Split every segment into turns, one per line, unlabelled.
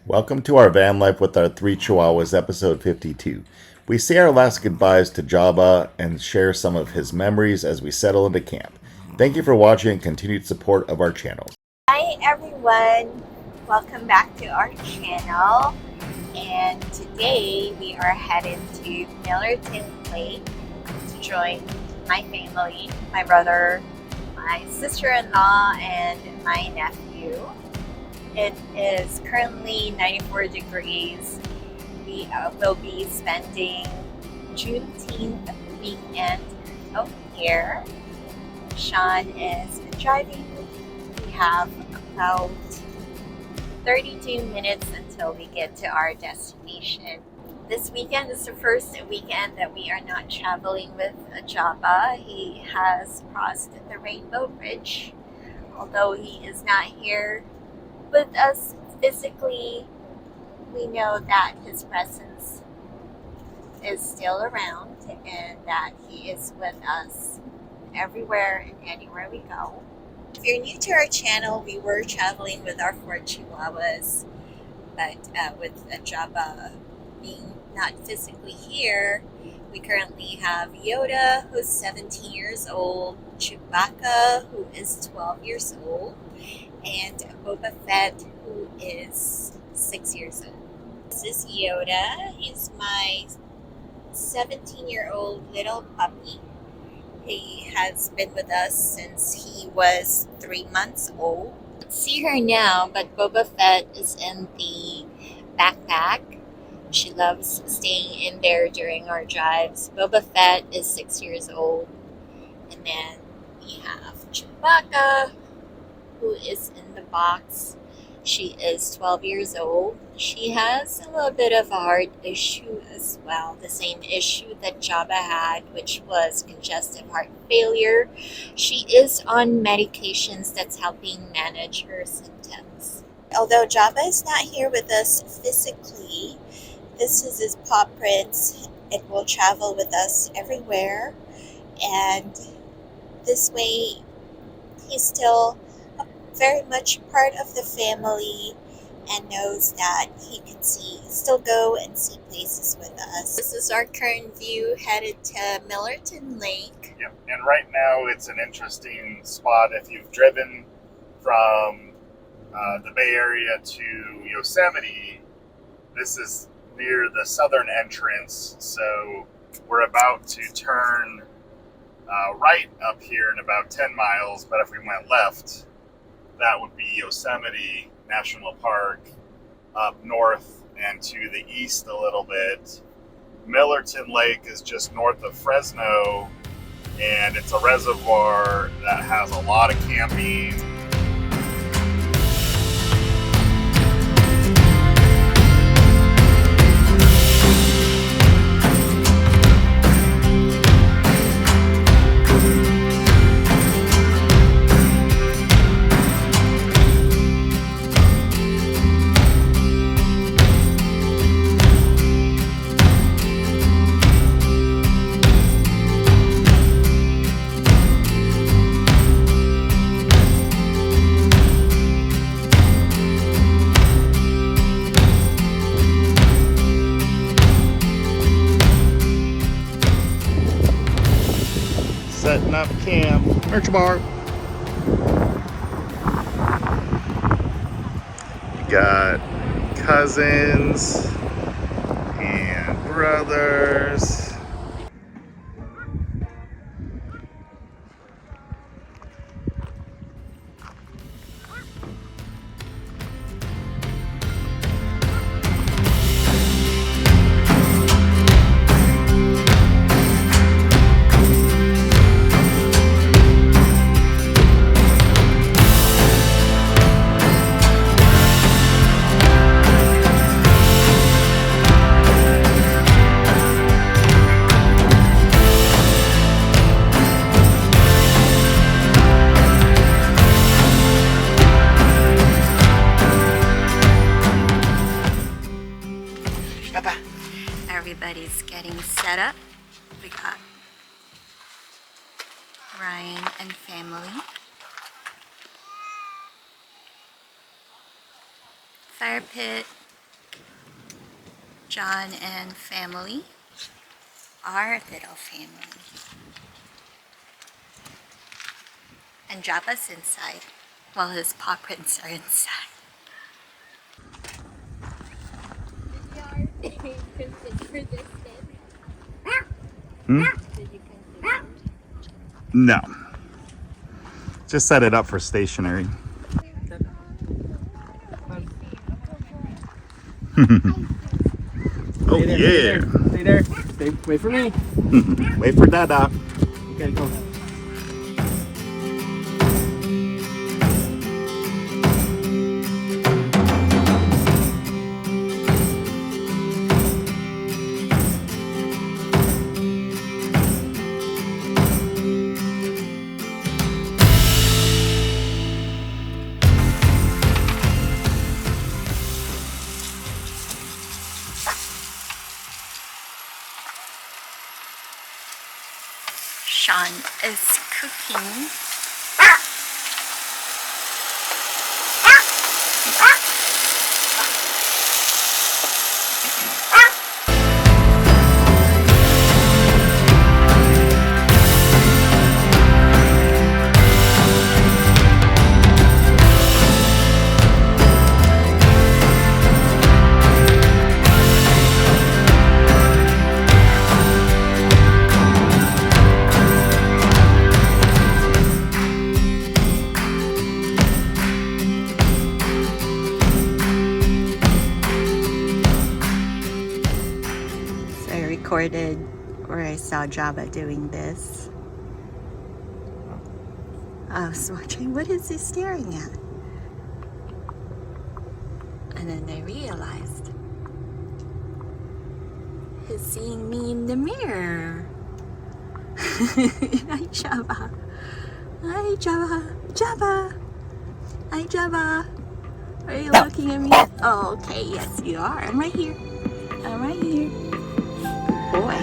Welcome to our van life with our three Chihuahuas, episode 52. We say our last goodbyes to Jabba and share some of his memories as we settle into camp. Thank you for watching and continued support of our channels.
Hi everyone, welcome back to our channel, and today we are headed to Millerton Lake to join my family, my brother, my sister-in-law, and my nephew. It is currently 94 degrees. We will be spending Juneteenth weekend out here. Sean is driving. We have about 32 minutes until we get to our destination. This weekend is the first weekend that we are not traveling with Jabba. He has crossed the Rainbow Bridge. Although he is not here with us physically, we know that his presence is still around and that he is with us everywhere and anywhere we go. If you're new to our channel, we were traveling with our 4 Chihuahuas, but with Jabba being not physically here, we currently have Yoda, who's 17 years old, Chewbacca, who is 12 years old, and BobaFett, who is 6 years old. This is Yoda. He's my 17-year-old little puppy. He has been with us since he was 3 months old. See her now, but BobaFett is in the backpack. She loves staying in there during our drives. BobaFett is 6 years old. And then we have Chewbacca, who is in the box. She is 12 years old. She has a little bit of a heart issue as well. The same issue that Jabba had, which was congestive heart failure. She is on medications that's helping manage her symptoms. Although Jabba is not here with us physically, this is his paw prints. It will travel with us everywhere. And this way, he's still very much part of the family and knows that he can still go and see places with us. This is our current view headed to Millerton Lake.
Yep, and right now it's an interesting spot. If you've driven from the Bay Area to Yosemite, this is near the southern entrance, so we're about to turn right up here in about 10 miles, but if we went left, that would be Yosemite National Park up north and to the east a little bit. Millerton Lake is just north of Fresno, and it's a reservoir that has a lot of camping. Setting up camp. Merch bar. You got cousins and brothers.
Everybody's getting set up. We got Ryan and family. Fire pit, John and family, our little family. And Jabba's inside, while his paw prints are inside. Did you consider this thing? Did you consider?
No. Just set it up for stationery. Oh yeah.
Stay there. Stay. Wait for me.
Wait for Dada.
Okay, go.
Sean is cooking. Recorded where I saw Jabba doing this. I was watching, what is he staring at? And then I realized he's seeing me in the mirror. Hi Jabba. Hi Jabba. Jabba. Hi Jabba. Are you looking at me? Oh, okay, yes you are. I'm right here. I'm right here. Boy.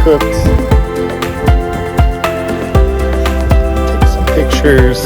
Cooked. Take some pictures.